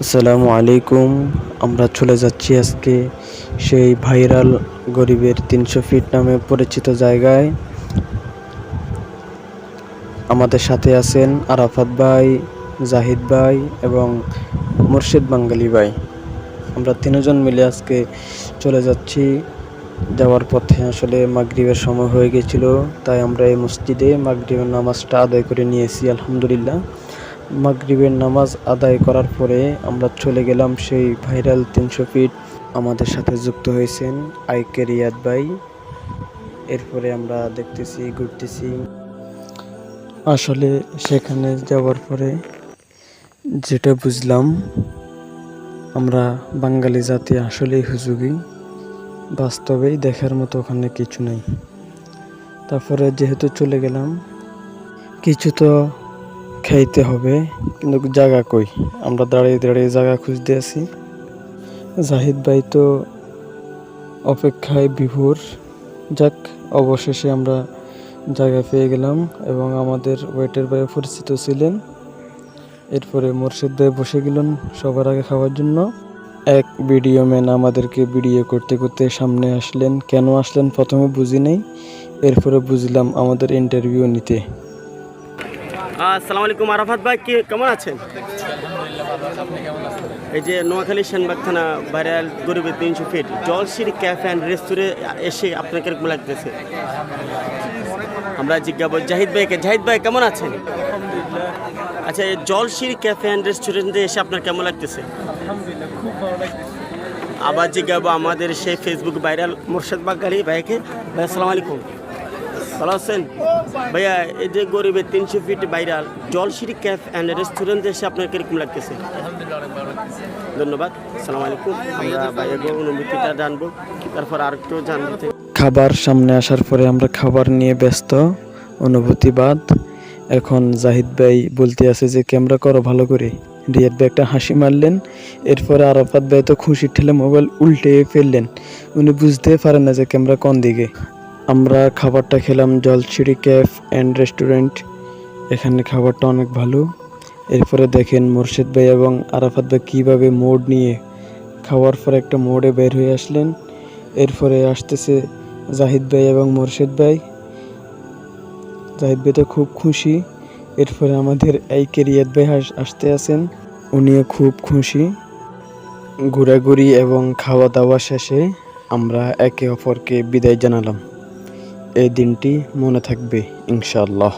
আসসালামু আলাইকুম। আমরা চলে যাচ্ছি আজকে সেই ভাইরাল গরিবের ৩০০ ফিট নামে পরিচিত জায়গায়। আমাদের সাথে আছেন আরাফাত ভাই, জাহিদ ভাই এবং মুর্শিদ বাঙ্গালী ভাই। আমরা তিনজন মিলে আজকে চলে যাচ্ছি। যাওয়ার পথে আসলে মাগরিবের সময় হয়ে গেছিল, তাই আমরা এই মসজিদে মাগরিবের নামাজটা আদায় করে নিয়েছি আলহামদুলিল্লাহ। মাগরিবের নামাজ আদায় করার পরে আমরা চলে গেলাম সেই ভাইরাল ৩০০ ফিট। আমাদের সাথে যুক্ত হয়েছেন আইকে রিয়াদ ভাই। এরপরে আমরা দেখতেছি, ঘুরতেছি। আসলে সেখানে যাওয়ার পরে যেটা বুঝলাম, আমরা বাঙালি জাতি আসলেই হুজুগি। বাস্তবেই দেখার মতো ওখানে কিছু নেই। তারপরে যেহেতু চলে গেলাম, কিছু তো খাইতে হবে, কিন্তু জায়গা কই? আমরা দাঁড়িয়ে দাঁড়িয়ে জায়গা খুঁজতে আছি। জাহিদ ভাই তো অপেক্ষায় বিভোর। যাক, অবশেষে আমরা জায়গা পেয়ে গেলাম এবং আমাদের ওয়েটার ভাই পরিচিত ছিলেন। এরপরে মুর্শিদ ভাই বসে গেলেন সবার আগে খাওয়ার জন্য। এক ভিডিও ম্যান আমাদেরকে ভিডিও করতে করতে সামনে আসলেন। কেন আসলেন প্রথমে বুঝি নাই, এরপরে বুঝলাম আমাদের ইন্টারভিউ নিতে। আসসালামু আলাইকুম আরাফাত ভাই, কেমন আছেন? এই যে নোয়াখালী সেনবাগ থানা ভাইরাল গরিবের ৩০০ ফিট জলশিরি ক্যাফে অ্যান্ড রেস্টুরে এসে আপনার কিরকম লাগতেছে? আমরা জিজ্ঞাসা জাহিদ ভাইকে। জাহিদ ভাই কেমন আছেন? আচ্ছা, এই জলশিরি ক্যাফে অ্যান্ড রেস্টুরেন্টে এসে আপনার কেমন লাগতেছে? খুব ভালো লাগছে। আবার জিজ্ঞাসা আমাদের সেই ফেসবুক ভাইরাল মুর্শিদ বাঙ্গালী ভাইকে। ভাই আসসালামু আলাইকুম, ভালো আছেন? ভাইয়া, এই যে গরিবের ৩০০ feet viral Jolshiri cafe and রেস্টুরেন্টে এসে আপনার কিরকম লাগতেছে? আলহামদুলিল্লাহ, অনেক ভালো লাগছে। ধন্যবাদ। আসসালামু আলাইকুম। আমরা ভাইয়াকে অনুভূতিটা জানবো, তারপর আর একটু জানবো। খাবার সামনে আসার পরে আমরা খাবার নিয়ে ব্যস্ত, অনুভূতি বাদ। এখন জাহিদ ভাই বলতে আছে যে ক্যামেরা করো ভালো করে। রিয়াদ ভাই একটা হাসি মারলেন। এরপরে আরাফাত ভাই তো খুশি ঠেলে মোবাইল উল্টে ফেললেন। উনি বুঝতে পারেন না যে ক্যামেরা কোন দিকে। আমরা খাবারটা খেলাম জলশিরি ক্যাফ অ্যান্ড রেস্টুরেন্ট। এখানে খাবারটা অনেক ভালো। এরপরে দেখেন মুর্শিদ ভাই এবং আরাফাত ভাই কীভাবে মোড নিয়ে খাওয়ার পর একটা মোড়ে বের হয়ে আসলেন। এরপরে আসতেছে জাহিদ ভাই এবং মুর্শিদ ভাই। জাহিদ ভাই তো খুব খুশি। এরপরে আমাদের এই রিয়াদ ভাই আসতে আছেন, উনিও খুব খুশি। ঘোরাঘুরি এবং খাওয়া দাওয়া শেষে আমরা একে অপরকে বিদায় জানালাম। এই দিনটি মনে থাকবে ইনশাআল্লাহ।